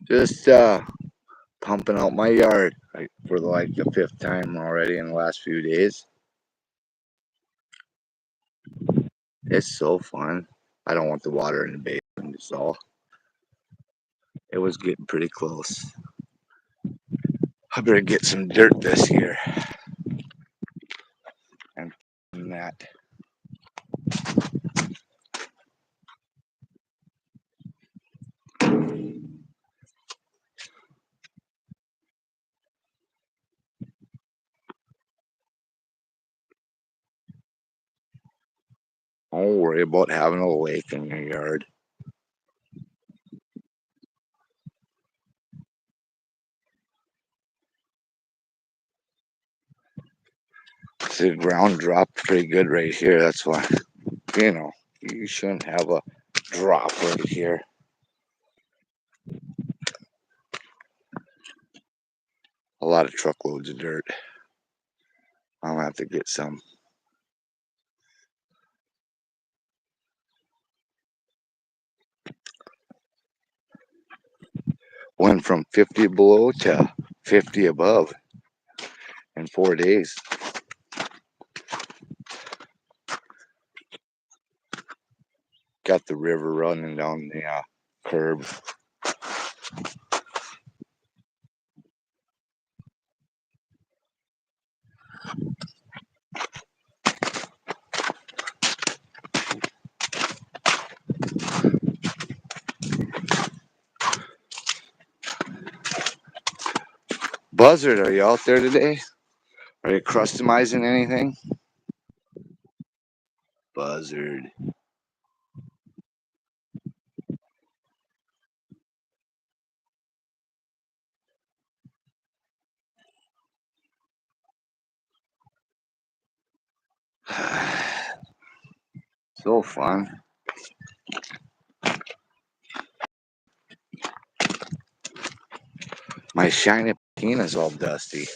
Just pumping out my yard for like the fifth time already in the last few days. It's so fun. I don't want the water in the basement, so it was getting pretty close. I better get some dirt this year and that. Don't worry about having a lake in your yard. The ground dropped pretty good right here. That's why, you know, you shouldn't have a drop right here. A lot of truckloads of dirt. I'm gonna have to get some. Went from 50 below to 50 above in 4 days. Got the river running down the curb. Buzzard, are you out there today? Are you customizing anything? Buzzard. So fun. My shiny patina's all dusty.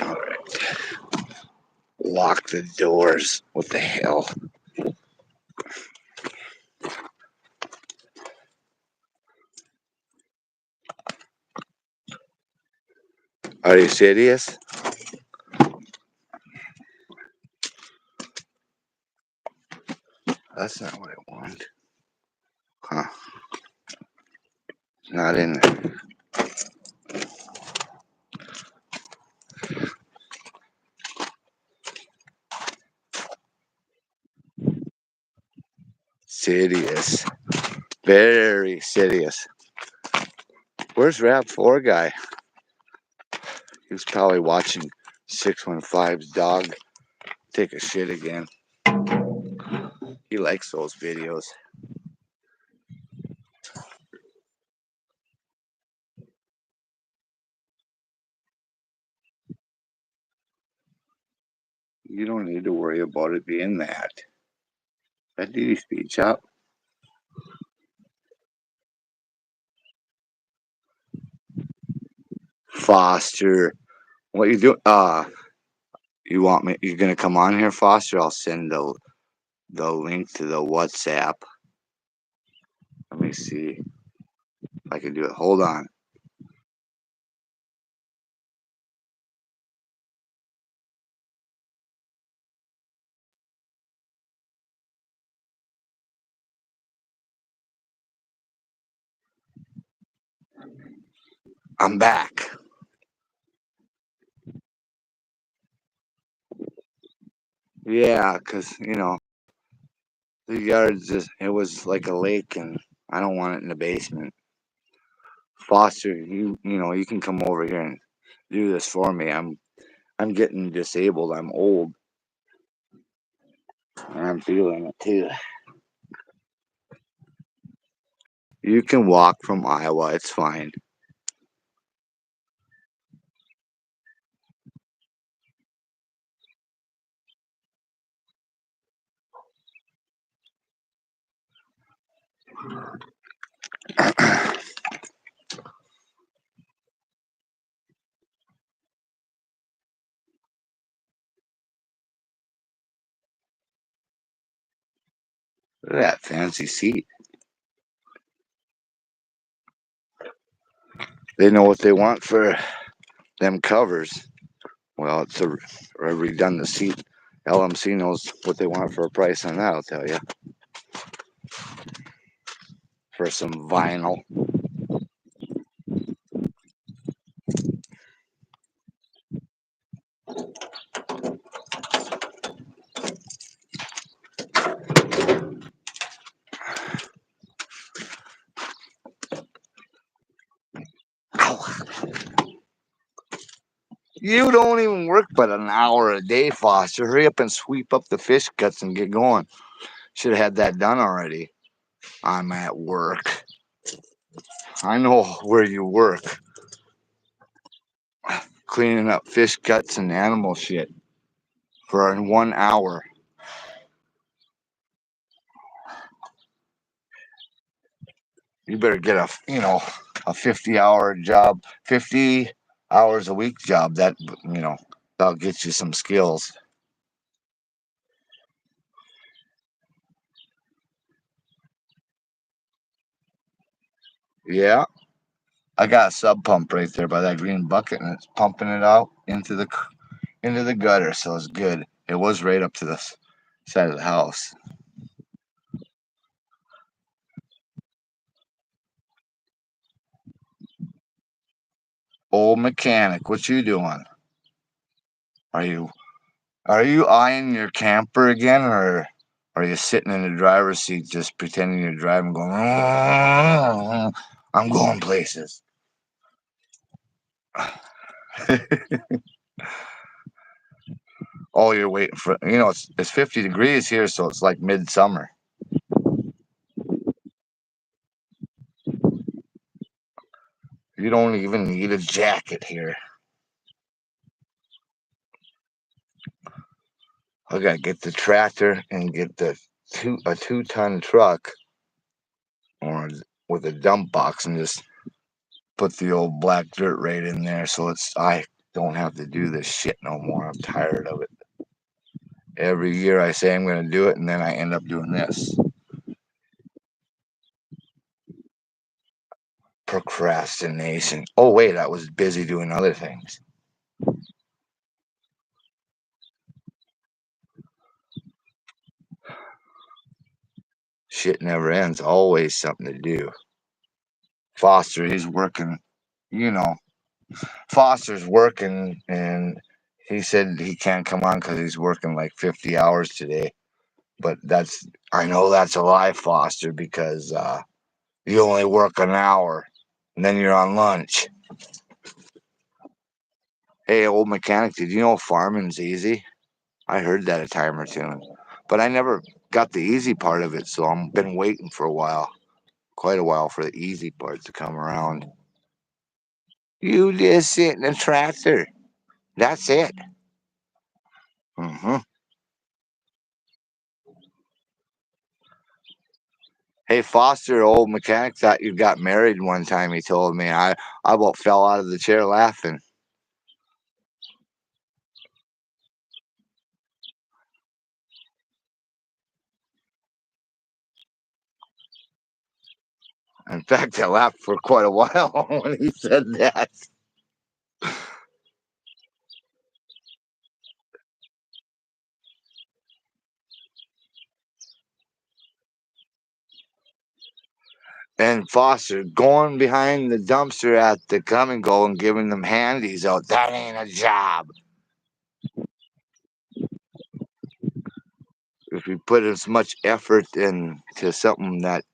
Alright. Lock the doors. What the hell? Are you serious? That's not what I want. Huh. Not in there. Serious. Very serious. Where's Rav4 guy? He was probably watching 615's dog take a shit again. He likes those videos. You don't need to worry about it being that. That DD speed chop. Foster. What you do? You want me? You're gonna come on here, Foster? I'll send the link to the WhatsApp. Let me see if I can do it. Hold on. I'm back. Yeah, cause the yard's it was like a lake, and I don't want it in the basement. Foster, you can come over here and do this for me. I'm getting disabled. I'm old, and I'm feeling it too. You can walk from Iowa. It's fine. Look at that fancy seat. They know what they want for them covers. Well, it's a redundant seat. LMC knows what they want for a price on that, I'll tell you. For some vinyl. Ow. You don't even work but an hour a day, Foster. Hurry up and sweep up the fish guts and get going. Should have had that done already. I'm at work. I know where you work. Cleaning up fish guts and animal shit for 1 hour. You better get a 50-hour job, 50 hours a week job. That'll get you some skills. Yeah, I got a sub pump right there by that green bucket, and it's pumping it out into the gutter, so it's good. It was right up to the side of the house. Old mechanic, what you doing? Are you are you eyeing your camper again, or are you sitting in the driver's seat just pretending you're driving, going, I'm going places. Oh, you're waiting for it's 50 degrees here, so it's like midsummer. You don't even need a jacket here. I gotta get the tractor and get a 2-ton truck or with a dump box and just put the old black dirt right in there, so I don't have to do this shit no more. I'm tired of it. Every year I say I'm gonna do it, and then I end up doing this. Procrastination. Oh wait, I was busy doing other things. Shit never ends. Always something to do. Foster, he's working. You know, Foster's working, and he said he can't come on because he's working like 50 hours today. But I know that's a lie, Foster, because you only work an hour, and then you're on lunch. Hey, old mechanic, did you know farming's easy? I heard that a time or two, but I never got the easy part of it, so I've been waiting for a while, quite a while, for the easy part to come around. You just sit in a tractor. That's it. Hmm. Hey, Foster, old mechanic, thought you got married one time. He told me. I about fell out of the chair laughing. In fact, I laughed for quite a while when he said that. And Foster going behind the dumpster at the come and go and giving them handies out. That ain't a job. If you put as much effort into something that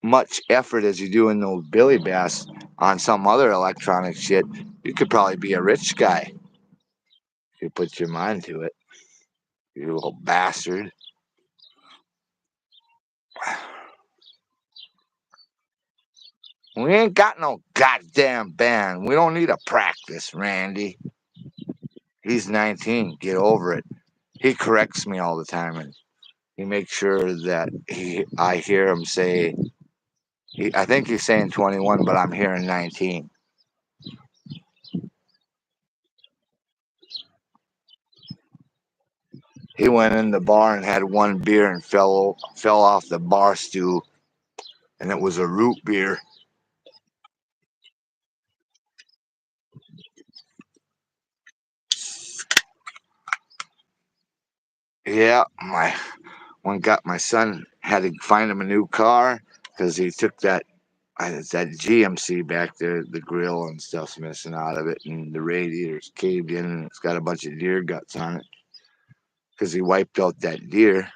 much effort as you do in those Billy Bass on some other electronic shit, you could probably be a rich guy if you put your mind to it. You little bastard. We ain't got no goddamn band. We don't need a practice, Randy. He's 19. Get over it. He corrects me all the time, and he makes sure that I hear him say I think he's saying 21, but I'm hearing 19. He went in the bar and had one beer and fell off the bar stool, and it was a root beer. Yeah, my son had to find him a new car because he took that GMC back there. The grill and stuff's missing out of it, and the radiator's caved in, and it's got a bunch of deer guts on it because he wiped out that deer.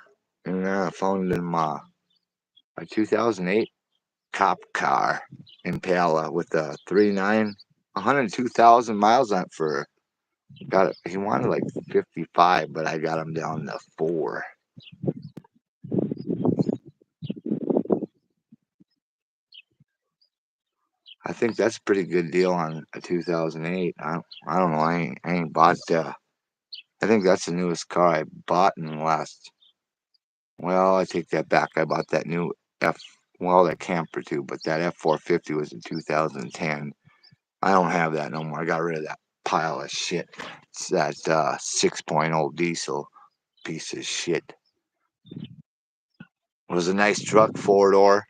And I found him a 2008 cop car Impala with a 3.9, 102,000 miles on it for got it. He wanted like 55, but I got him down to 4. I think that's a pretty good deal on a 2008. I don't know. I ain't bought the. I think that's the newest car I bought in the last. Well, I take that back. I bought that new F. Well, that camper too, but that F450 was in 2010. I don't have that no more. I got rid of that pile of shit. It's that 6.0 diesel piece of shit. It was a nice truck, 4 door.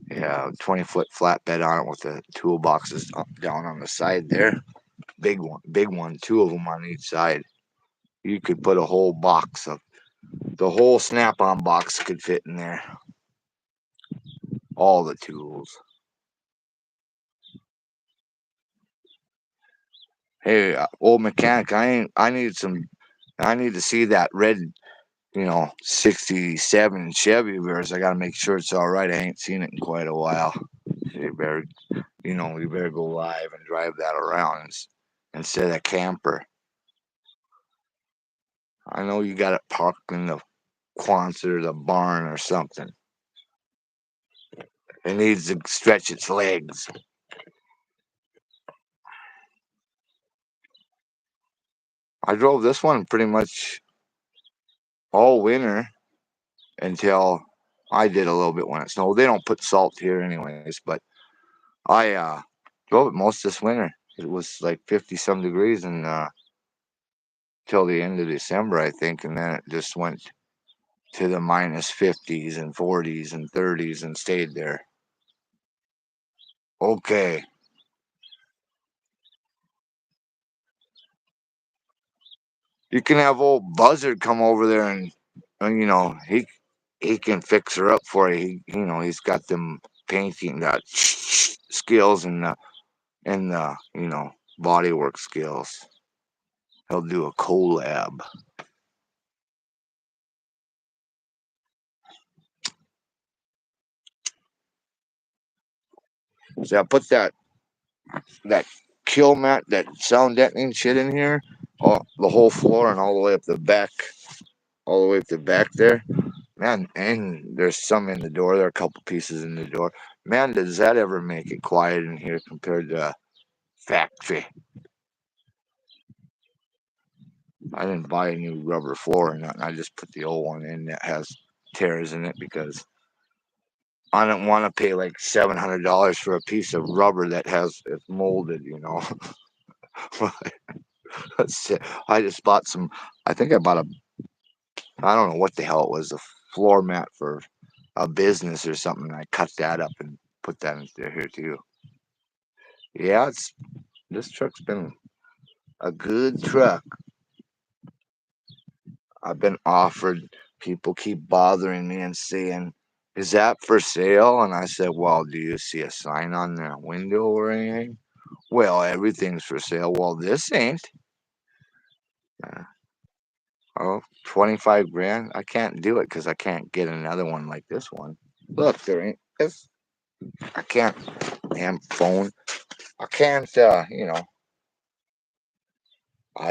Yeah, 20-foot flatbed on it with the toolboxes down on the side there. Big one, 2 of them on each side. You could put a whole box of the whole Snap-on box could fit in there. All the tools. Hey, old mechanic, I need some. I need to see that red, 67 Chevy of yours. I got to make sure it's all right. I ain't seen it in quite a while. You better, you better go live and drive that around instead of camper. I know you got it parked in the Quonset or the barn or something. It needs to stretch its legs. I drove this one pretty much all winter until I did a little bit when it snowed. They don't put salt here anyways, but I drove it most this winter. It was like 50 some degrees and till the end of December, I think, and then it just went to the minus 50s and 40s and 30s and stayed there. Okay. You can have old Buzzard come over there and he can fix her up for you. He's got them painting skills and body work skills. He'll do a collab. So I put that kill mat, that sound deadening shit in here, the whole floor and all the way up the back, all the way up the back there. Man, and there's some in the door. There are a couple pieces in the door. Man, does that ever make it quiet in here compared to factory? I didn't buy a new rubber floor or nothing. I just put the old one in that has tears in it because I don't want to pay like $700 for a piece of rubber that it's molded. I just bought some. I think I bought I don't know what the hell it was, a floor mat for a business or something. I cut that up and put that into here too. Yeah, this truck's been a good truck. I've been offered. People keep bothering me and saying, "Is that for sale?" And I said, "Well, do you see a sign on the window or anything?" Well, everything's for sale. Well, this ain't. Uh, oh, 25 grand. I can't do it because I can't get another one like this one. Look, there ain't. I can't. Damn phone. I can't. I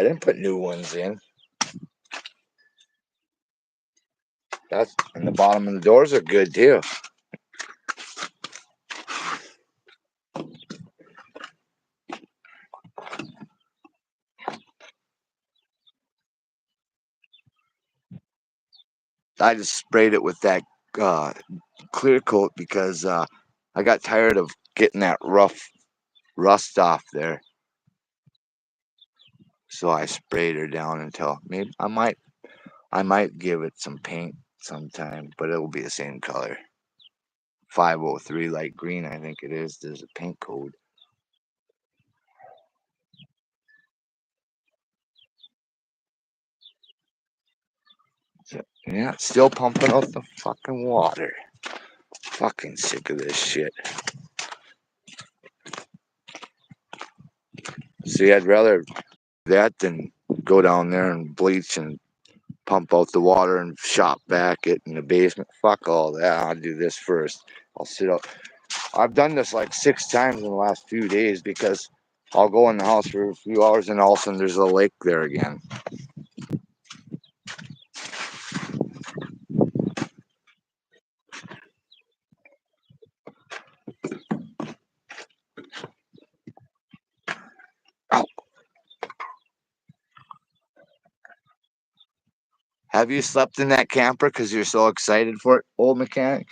didn't put new ones in. That's and the bottom of the doors are good too. I just sprayed it with that uh, clear coat because I got tired of getting that rough rust off there, so I sprayed her down until maybe I might give it some paint sometime, but it will be the same color. 503 light green, I think it is. There's a paint code. So, yeah, still pumping out the fucking water. Fucking sick of this shit. See, I'd rather that than go down there and bleach and pump out the water and shop back it in the basement. Fuck all that. I'll do this first. I'll sit up. I've done this like 6 times in the last few days because I'll go in the house for a few hours and all of a sudden there's a lake there again. Ow. Have you slept in that camper because you're so excited for it, old mechanic?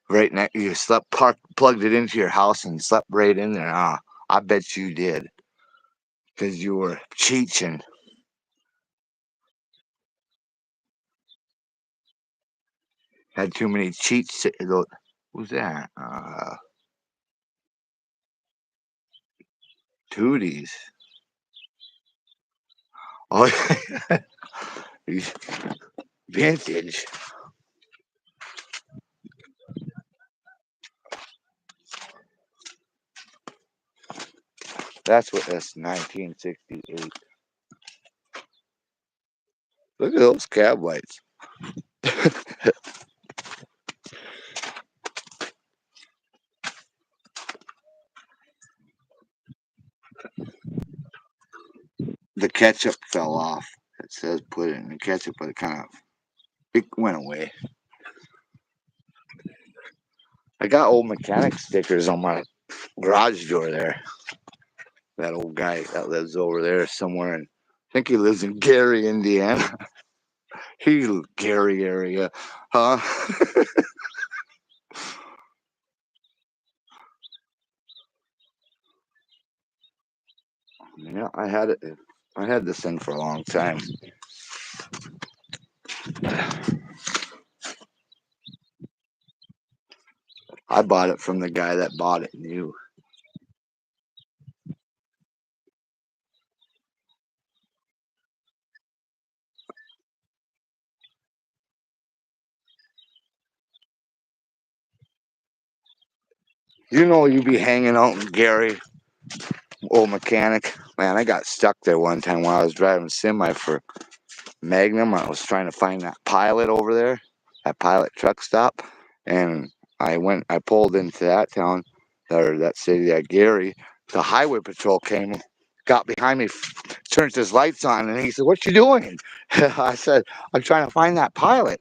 Right now, you slept, plugged it into your house and slept right in there. Ah, I bet you did because you were cheating. Had too many cheats. Who's that? Tooties. Oh, he's vintage. That's what that's 1968. Look at those cab lights. The ketchup fell off. It says put it in the ketchup, but it went away. I got old mechanic stickers on my garage door there. That old guy that lives over there somewhere, and I think he lives in Gary, Indiana. He's Gary area, huh? Yeah, I had it. I had this thing for a long time. I bought it from the guy that bought it new. You know, you be hanging out in Gary, old mechanic. Man, I got stuck there one time while I was driving semi for Magnum. I was trying to find that pilot over there, that pilot truck stop, and I pulled into that town, or that city, that Gary. The highway patrol came, got behind me, turned his lights on, and he said, "What you doing?" I said, "I'm trying to find that pilot."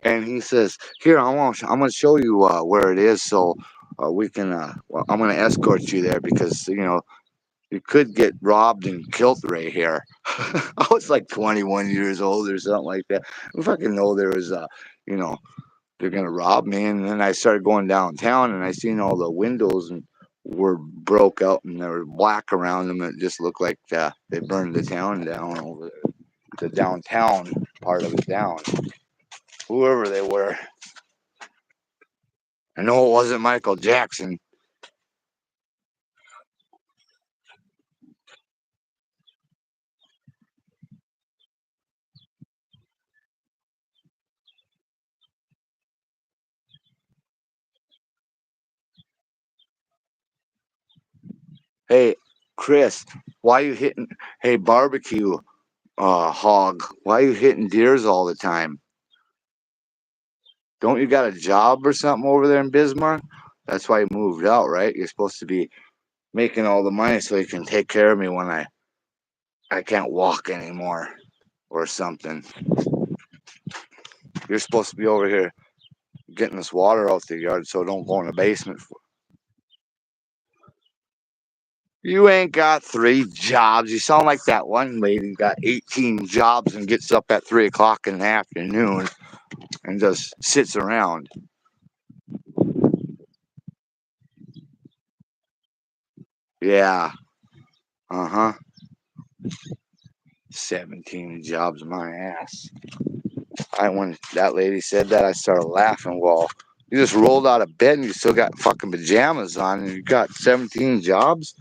And he says, "Here, I'm gonna show you where it is, so we can. Well, I'm gonna escort you there because you could get robbed and killed right here." I was like 21 years old or something like that. I fucking know there was you know, they're gonna rob me, and then I started going downtown, and I seen all the windows and were broke out, and there was black around them. It just looked like they burned the town down over there, the downtown part of it down. Whoever they were, I know it wasn't Michael Jackson. Hey, Chris, why you hitting? Hey, barbecue hog, why you hitting deers all the time? Don't you got a job or something over there in Bismarck? That's why you moved out, right? You're supposed to be making all the money so you can take care of me when I can't walk anymore or something. You're supposed to be over here getting this water out the yard so don't go in the basement. You ain't got 3 jobs. You sound like that one lady got 18 jobs and gets up at 3 o'clock in the afternoon and just sits around. Yeah. Uh-huh. 17 jobs, my ass. When that lady said that, I started laughing. Well, you just rolled out of bed and you still got fucking pajamas on and you got 17 jobs?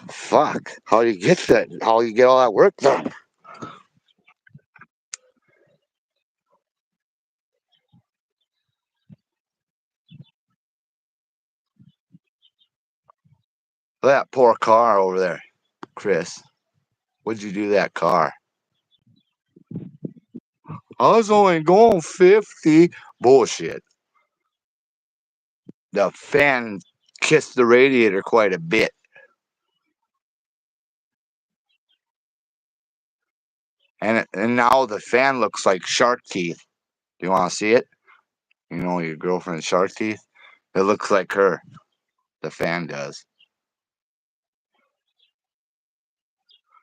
Fuck. How do you get that? How do you get all that work done? That poor car over there, Chris. What'd you do to that car? I was only going 50. Bullshit. The fan kissed the radiator quite a bit. And now the fan looks like shark teeth. Do you want to see it? You know your girlfriend's shark teeth? It looks like her. The fan does.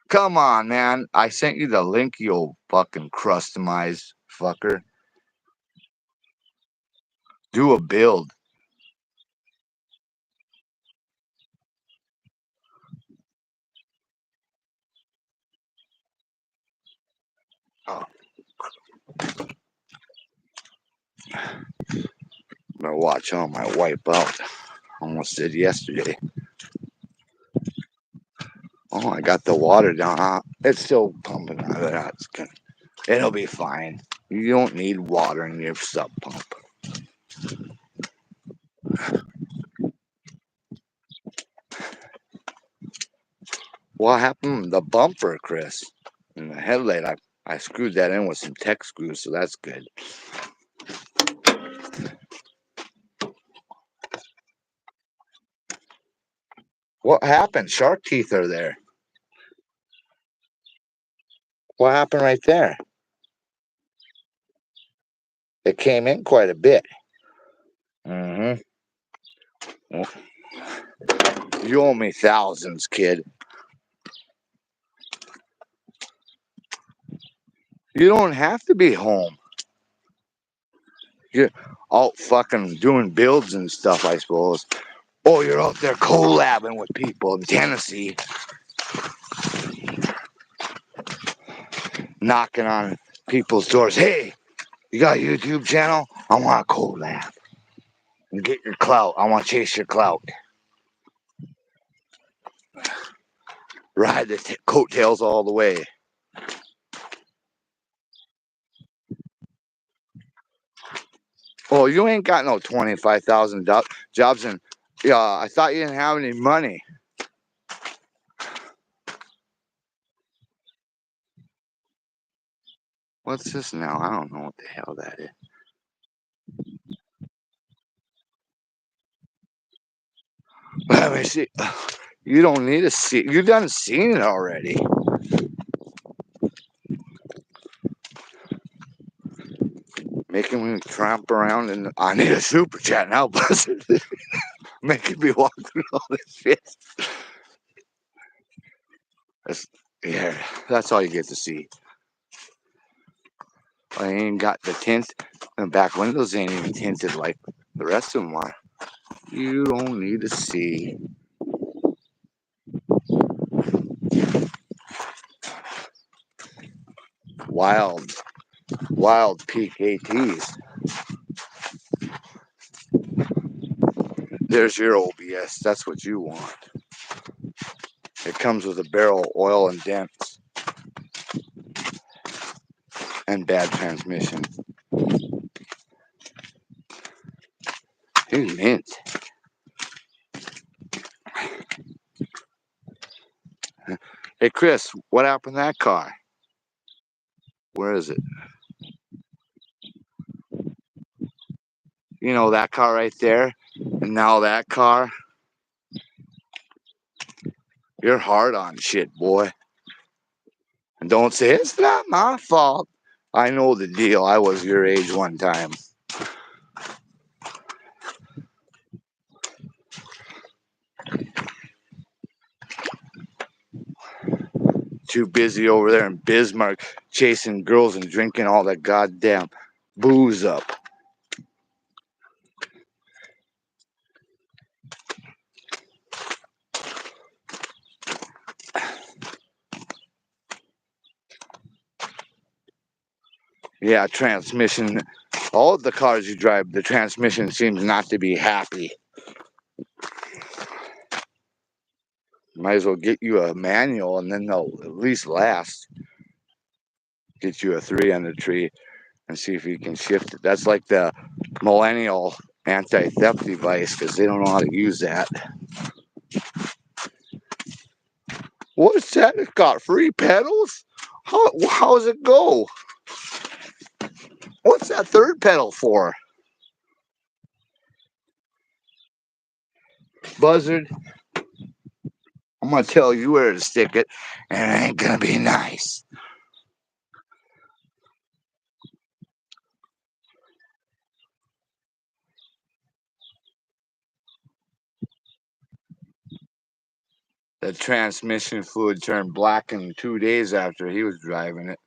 Come on, man. I sent you the link, you old fucking customized fucker. Do a build. Oh, better watch out, I might wipe out. Almost did yesterday. Oh, I got the water down. It's still pumping out of that. It'll be fine. You don't need water in your sub pump. What happened? The bumper, Chris. And the headlight, I screwed that in with some tech screws, so that's good. What happened? Shark teeth are there. What happened right there? It came in quite a bit. Mm-hmm. Well, you owe me thousands, kid. You don't have to be home. You're out fucking doing builds and stuff, I suppose. Oh, you're out there collabing with people in Tennessee, knocking on people's doors. Hey, you got a YouTube channel? I want to collab and get your clout. I want to chase your clout. Ride the coattails all the way. Oh, you ain't got no 25,000 jobs, and yeah, I thought you didn't have any money. What's this now? I don't know what the hell that is. Let me see. You don't need to see. You done seen it already. Making me tramp around, and I need a super chat now, Buzzard. Making me walk through all this shit. That's, yeah, that's all you get to see. I ain't got the tint. The back windows ain't even tinted like the rest of them are. You don't need to see. Wild, wild PKTs. There's your OBS. That's what you want. It comes with a barrel, oil, and dents, and bad transmission. Dude, mint. Hey, Chris, what happened to that car? Where is it? You know, that car right there? And now that car? You're hard on shit, boy. And don't say, it's not my fault. I know the deal. I was your age one time. Too busy over there in Bismarck chasing girls and drinking all that goddamn booze up. Yeah, transmission. All of the cars you drive, the transmission seems not to be happy. Might as well get you a manual and then they'll at least last. Get you a 3 on the tree and see if you can shift it. That's like the millennial anti-theft device because they don't know how to use that. What's that? It's got 3 pedals? How's it go? What's that 3rd pedal for? Buzzard, I'm gonna tell you where to stick it, and it ain't gonna be nice. The transmission fluid turned black in 2 days after he was driving it.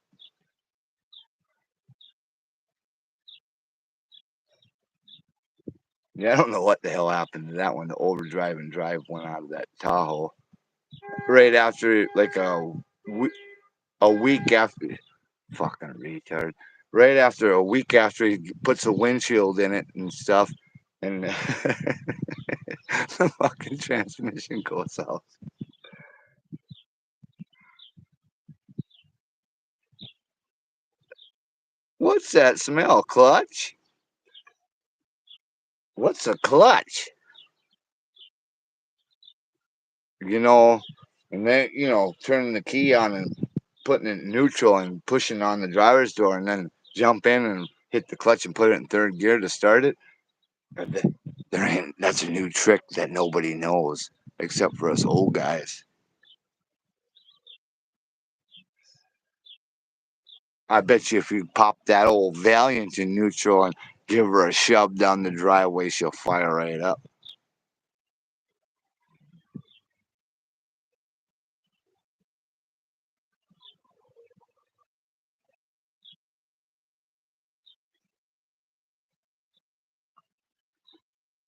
Yeah, I don't know what the hell happened to that one. The overdrive and drive went out of that Tahoe right after, like a week after. Fucking retard. Right after a week after he puts a windshield in it and stuff, and the fucking transmission goes out. What's that smell? Clutch? What's a clutch? You know, and then, turning the key on and putting it in neutral and pushing on the driver's door and then jump in and hit the clutch and put it in 3rd gear to start it. That's a new trick that nobody knows except for us old guys. I bet you if you pop that old Valiant in neutral and give her a shove down the driveway, she'll fire right up.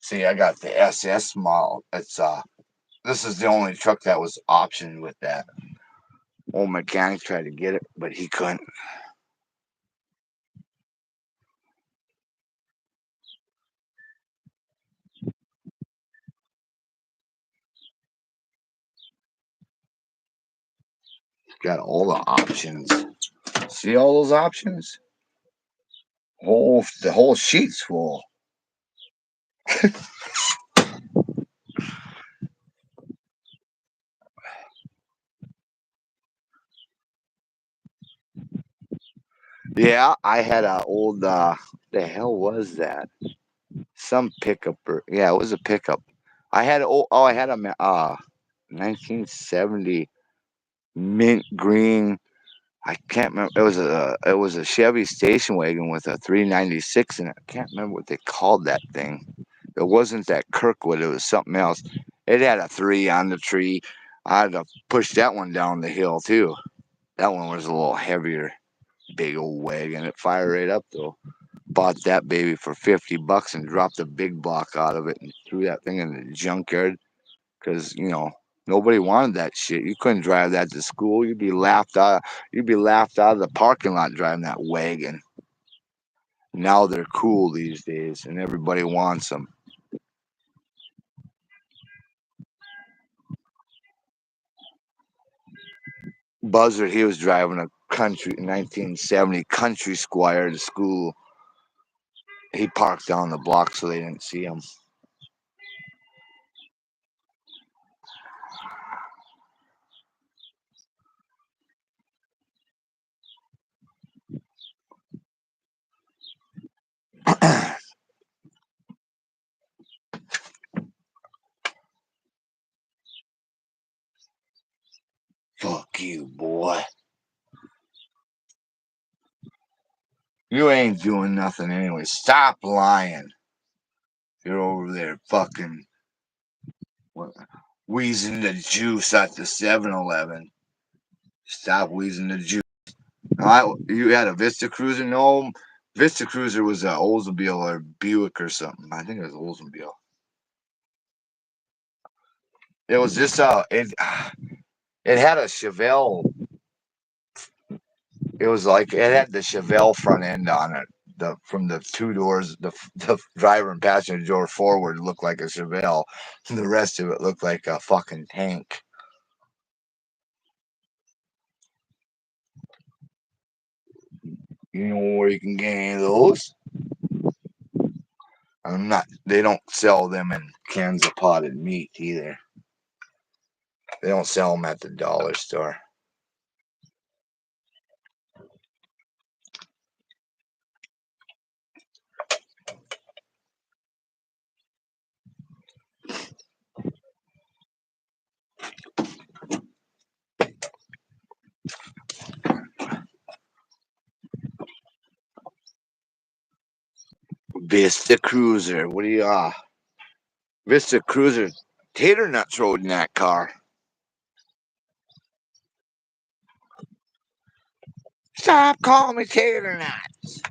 See, I got the SS model. This is the only truck that was optioned with that. Old mechanic tried to get it, but he couldn't. Got all the options. See all those options? The whole sheet's full. Yeah, I had a old the hell was that? Some pickup yeah, it was a pickup. I had a 1970 mint green. I can't remember. It was a Chevy station wagon with a 396 in it. I can't remember what they called that thing. It wasn't that Kirkwood. It was something else. It had a 3 on the tree. I had to push that one down the hill too. That one was a little heavier. Big old wagon. It fired right up though. Bought that baby for $50 and dropped a big block out of it and threw that thing in the junkyard because nobody wanted that shit. You couldn't drive that to school. You'd be laughed out. You'd be laughed out of the parking lot driving that wagon. Now they're cool these days, and everybody wants them. Buzzard, he was driving a 1970 Country Squire to school. He parked down the block so they didn't see him. Fuck you, boy. You ain't doing nothing anyway. Stop lying. You're over there fucking wheezing the juice at the 7-Eleven. Stop wheezing the juice. You had a Vista Cruiser? No, Vista Cruiser was a Oldsmobile or Buick or something. I think it was Oldsmobile. It was just it had a Chevelle. It was like it had the Chevelle front end on it. From the two doors, the driver and passenger door forward looked like a Chevelle. The rest of it looked like a fucking tank. You know where you can get any of those? I'm not. They don't sell them in cans of potted meat either. They don't sell them at the dollar store. Vista Cruiser. What do you Vista Cruiser? Tater nuts rode in that car. Stop calling me tater nuts.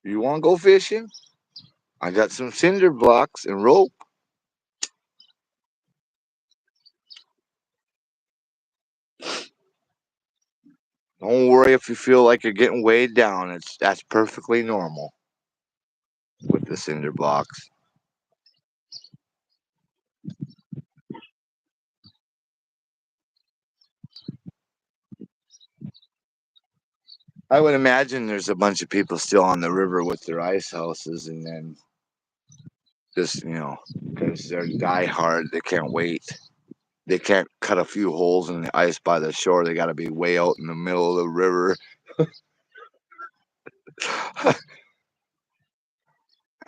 You want to go fishing? I got some cinder blocks and rope. Don't worry if you feel like you're getting weighed down. That's perfectly normal with the cinder blocks. I would imagine there's a bunch of people still on the river with their ice houses, and then just because they're diehard, they can't wait. They can't cut a few holes in the ice by the shore. They got to be way out in the middle of the river.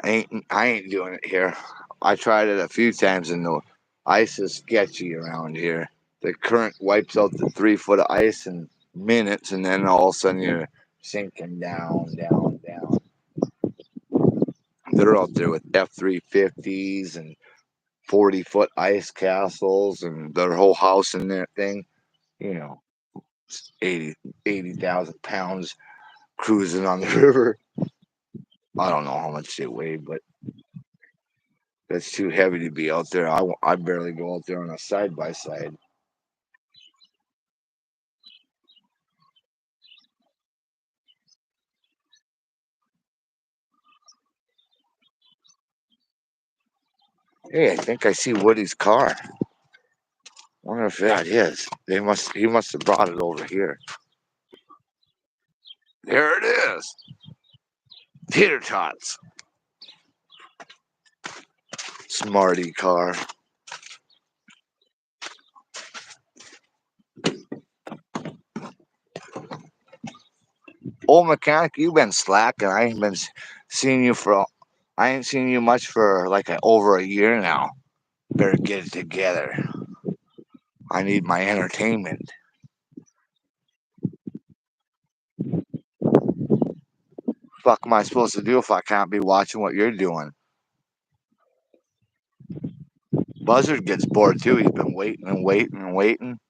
I ain't doing it here. I tried it a few times, and the ice is sketchy around here. The current wipes out the 3 foot of ice in minutes, and then all of a sudden you're sinking down, down, down. They're out there with F-350s and 40-foot ice castles and their whole house in that thing. 80,000 pounds cruising on the river. I don't know how much they weigh, but that's too heavy to be out there. I barely go out there on a side-by-side. Hey, I think I see Woody's car. Wonder if that is. He must have brought it over here. There it is. Tater tots. Smarty car. Old mechanic, you've been slacking. Seeing you for. I ain't seen you much for like over a year now. Better get it together. I need my entertainment. Fuck am I supposed to do if I can't be watching what you're doing? Buzzard gets bored too. He's been waiting and waiting and waiting.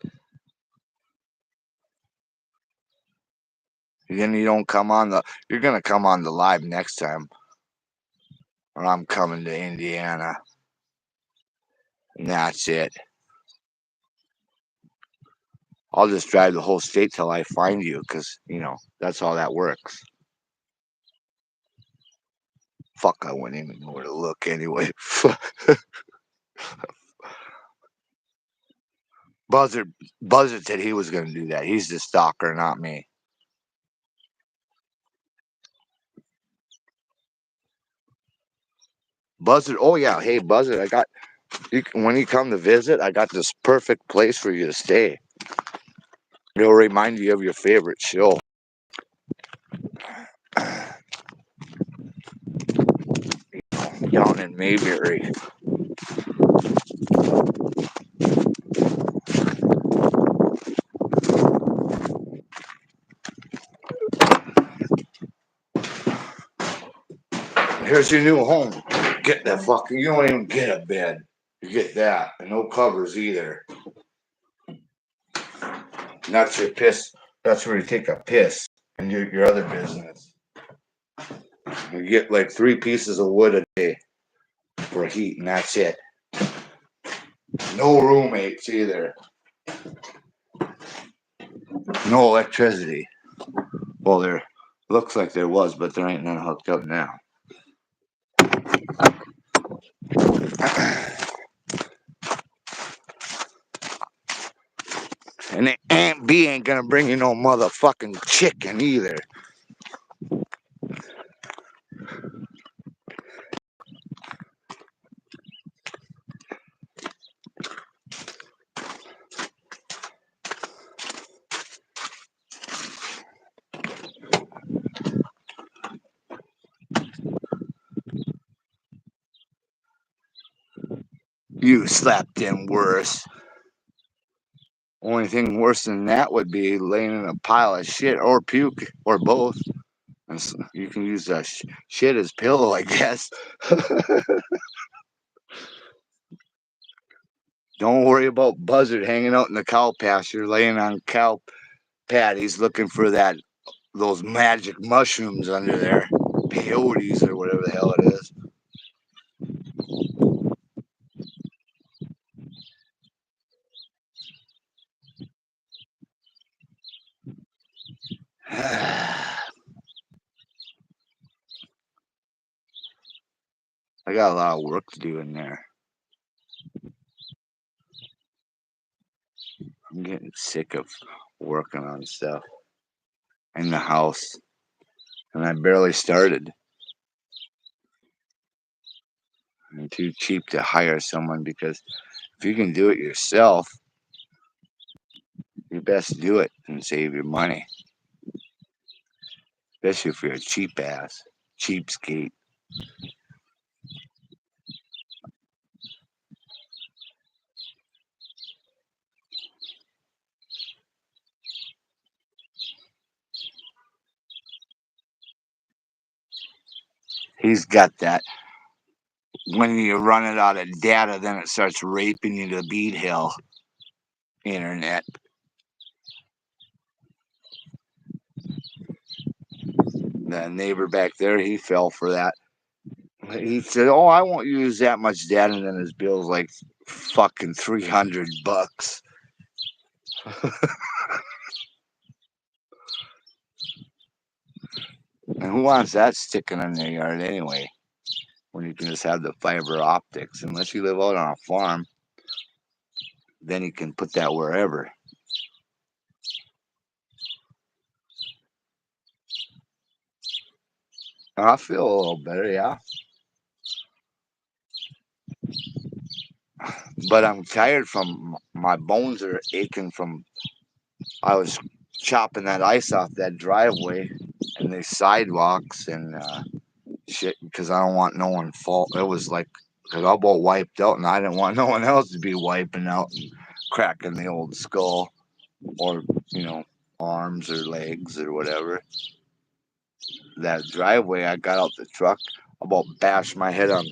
Then you don't come on the. You're gonna come on the live next time, or I'm coming to Indiana, and that's it. I'll just drive the whole state till I find you, because that's how that works. Fuck, I wouldn't even know where to look anyway. Buzzard said he was gonna do that. He's the stalker, not me. Buzzard. Oh yeah, hey Buzzard, when you come to visit, I got this perfect place for you to stay. It'll remind you of your favorite show. Down in Mayberry. Here's your new home. Get that fucking. You don't even get a bed. You get that, and no covers either. And that's your piss. That's where you take a piss and your other business. You get like 3 pieces of wood a day. for heat, and that's it. No roommates either. No electricity. Well, there looks like there was, but there ain't none hooked up now. And Aunt B ain't gonna bring you no motherfucking chicken either. You slept in worse. Only thing worse than that would be laying in a pile of shit or puke or both. And you can use that shit as pillow, I guess. Don't worry about Buzzard hanging out in the cow pasture, laying on cow patties, looking for those magic mushrooms under there, peyotes or whatever the hell it is. I got a lot of work to do in there. I'm getting sick of working on stuff in the house, and I barely started. I'm too cheap to hire someone because if you can do it yourself, you best do it and save your money, especially if you're a cheap ass, cheapskate. He's got that. When you run it out of data, then it starts raping you to beat hell. Internet. The neighbor back there, he fell for that. He said, "Oh, I won't use that much data," and then his bill's like fucking $300. And who wants that sticking in their yard anyway? When you can just have the fiber optics, unless you live out on a farm, then you can put that wherever. I feel a little better, yeah. But I'm tired from my bones are aching from I was chopping that ice off that driveway and the sidewalks and shit because I don't want no one fault. It was like because I about wiped out and I didn't want no one else to be wiping out and cracking the old skull or arms or legs or whatever. That driveway, I got out the truck, about bashed my head on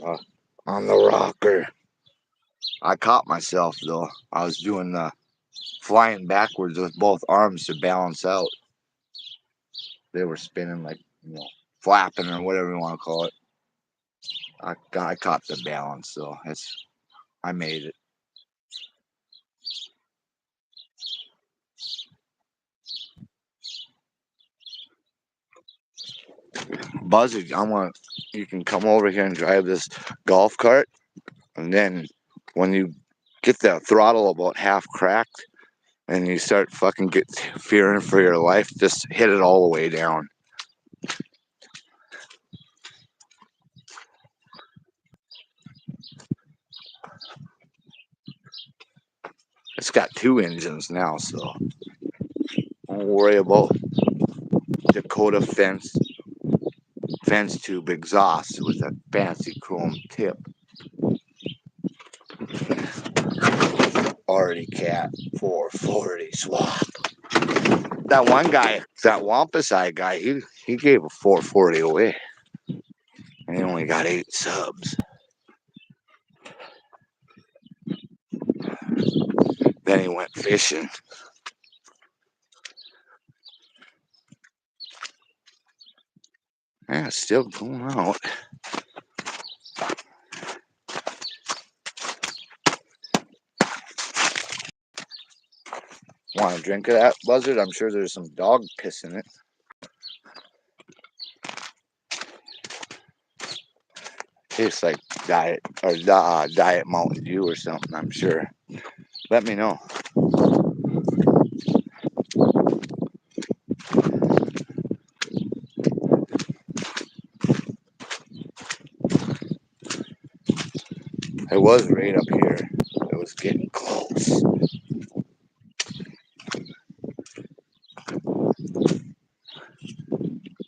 the rocker. I caught myself though. I was doing the flying backwards with both arms to balance out. They were spinning like flapping or whatever you want to call it. I caught the balance, so I made it. Buzzard, you can come over here and drive this golf cart, and then when you get that throttle about half cracked, and you start fucking fearing for your life, just hit it all the way down. It's got 2 engines now, so don't worry about Dakota fence tube exhaust with a fancy chrome tip. Artie Cat 440 swap. That one guy, that Wampus Eye guy, he gave a 440 away. And he only got 8 subs. Then he went fishing. Yeah, it's still going out. Want a drink of that, Buzzard? I'm sure there's some dog piss in it. Tastes like diet or diet Mountain Dew or something, I'm sure. Let me know. It was right up here. It was getting close.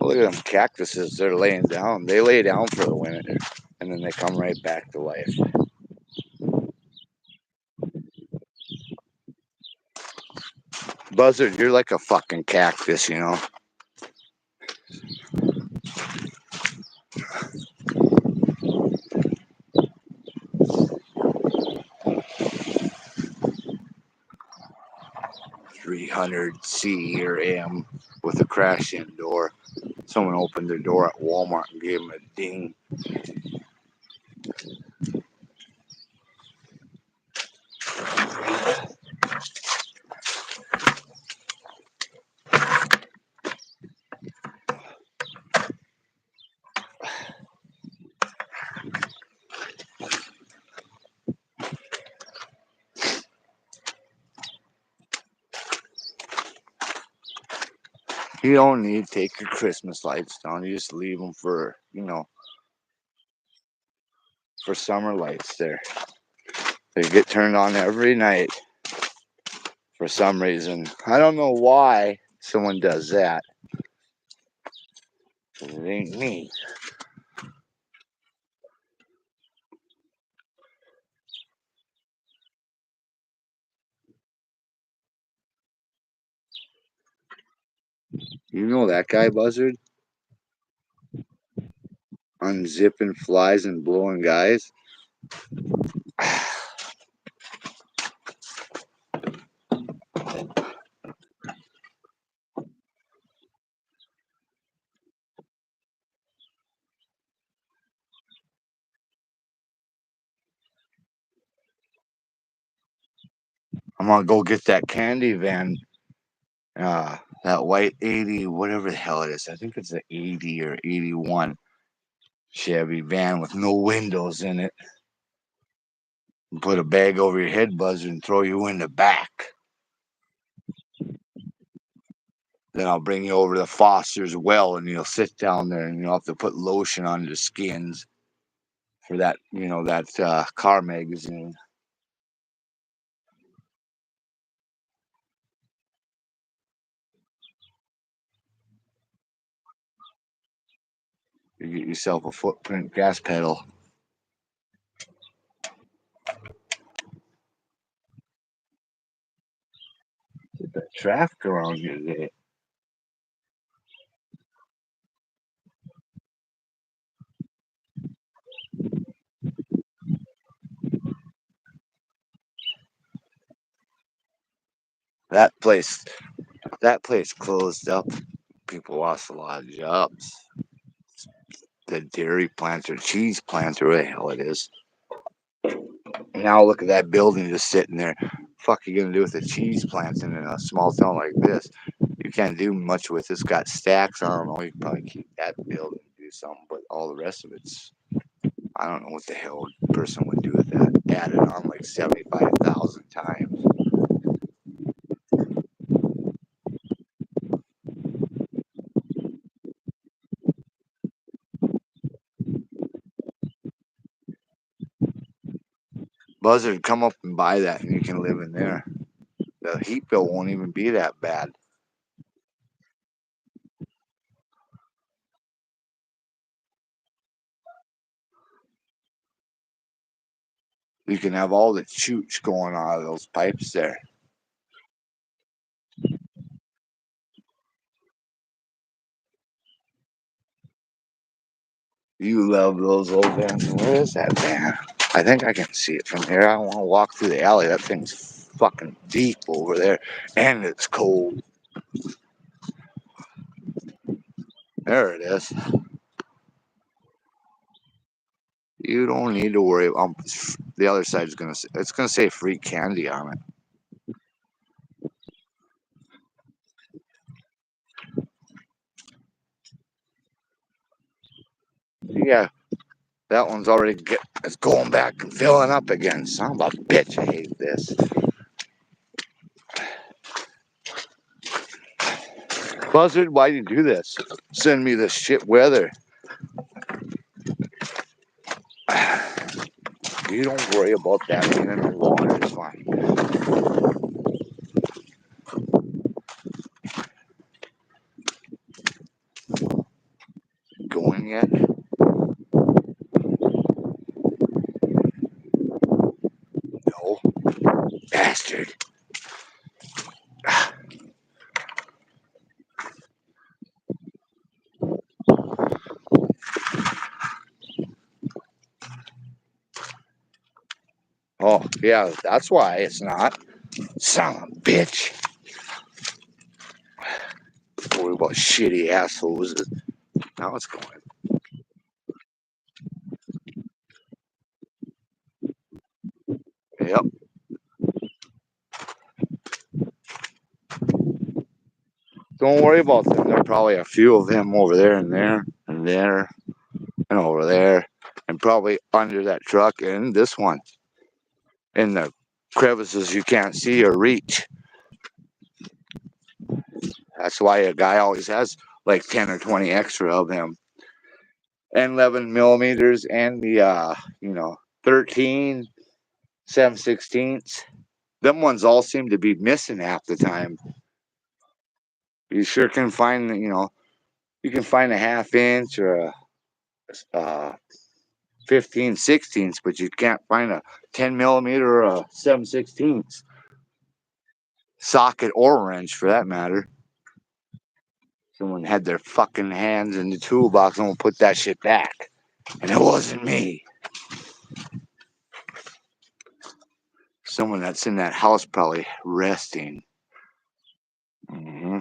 Look at them cactuses. They're laying down. They lay down for the winter, and then they come right back to life. Buzzard, you're like a fucking cactus, you know? 300 C or M with a crash in door. Someone opened their door at Walmart and gave them a ding. You don't need to take your Christmas lights down. You just leave them for, you know, for summer lights there. They get turned on every night for some reason. I don't know why someone does that. It ain't me. You know that guy, Buzzard? Unzipping flies and blowing guys. I'm gonna go get that candy van. That white 80, whatever the hell it is. I think it's an 80 or 81 Chevy van with no windows in it. Put a bag over your head, Buzzard, and throw you in the back. Then I'll bring you over to Foster's Well, and you'll sit down there, and you'll have to put lotion on your skins for that, you know, that car magazine. You get yourself a footprint gas pedal. Get that traffic around here today. That place, that place closed up. People lost a lot of jobs. The dairy plant or cheese plant or whatever the hell it is. Now look at that building just sitting there. Fuck you gonna do with a cheese plant in a small town like this? You can't do much with it. It's got stacks. I don't know. You can probably keep that building and do something, but all the rest of it's I don't know what the hell a person would do with that. Add it on like 75,000 times. Buzzard, come up and buy that, and you can live in there. The heat bill won't even be that bad. You can have all the chooch going out of those pipes there. You love those old vans. Where is that van? I think I can see it from here. I want to walk through the alley. That thing's fucking deep over there, and it's cold. There it is. You don't need to worry. The other side's gonna. It's gonna say free candy on it. Yeah, that one's already it's going back and filling up again. Son of a bitch, I hate this. Buzzard, why do you do this? Send me this shit weather. You don't worry about that being in the water. It's fine. Going yet? No. Bastard. Oh, yeah, that's why it's not. Son of a bitch. Don't worry about shitty assholes. Now it's going. Yep. Don't worry about them. There are probably a few of them over there and there and there and over there. And probably under that truck and this one. In the crevices you can't see or reach. That's why a guy always has like 10 or 20 extra of him. And 11 millimeters and the 13 7/16. Them ones all seem to be missing half the time. You sure can find, you can find a half inch or a 15 16ths, but you can't find a 10 millimeter or a 7/16 socket or wrench for that matter. Someone had their fucking hands in the toolbox and will put that shit back. And it wasn't me. Someone that's in that house probably resting. Mm-hmm.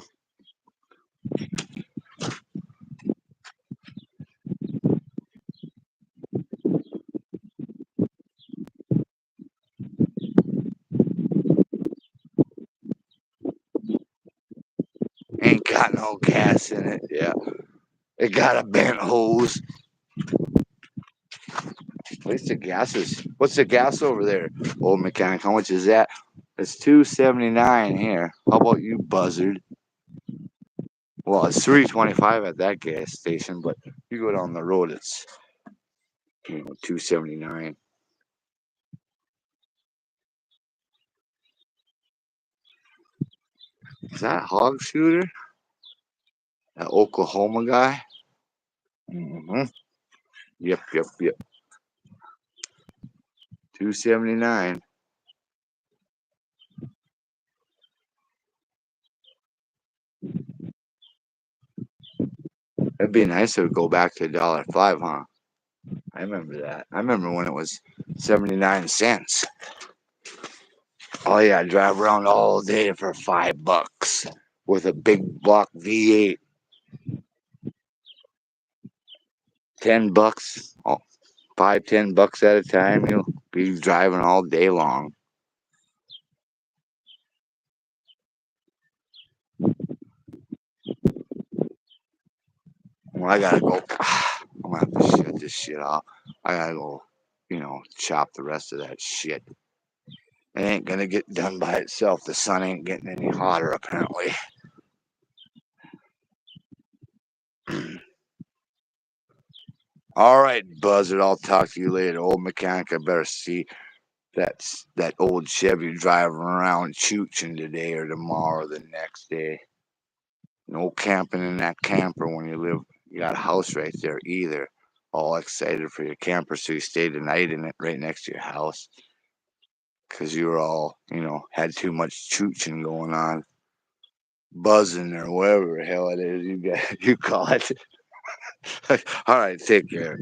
Ain't got no gas in it. Yeah. It got a bent hose. At least the gas is. What's the gas over there? Old mechanic, how much is that? It's $2.79 here. How about you, buzzard? Well, it's $3.25 at that gas station, but you go down the road, it's $2.79. Is that a hog shooter? That Oklahoma guy? Mm-hmm. Yep. 2.79. It'd be nice to go back to $1.05, huh? I remember that. I remember when it was 79 cents. Oh yeah, drive around all day for $5 with a big block V8. $10, oh, 5, $10 at a time. You'll be driving all day long. Well, I gotta go. I'm gonna have to shut this shit off. I gotta go, chop the rest of that shit. It ain't gonna get done by itself. The sun ain't getting any hotter, apparently. All right, Buzzard. I'll talk to you later. Old mechanic, I better see that old Chevy driving around chooching today or tomorrow or the next day. No camping in that camper when you got a house right there either. All excited for your camper, so you stay the night in it right next to your house. Because you were all, had too much chooching going on. Buzzing or whatever the hell it is you call it. All right, take care.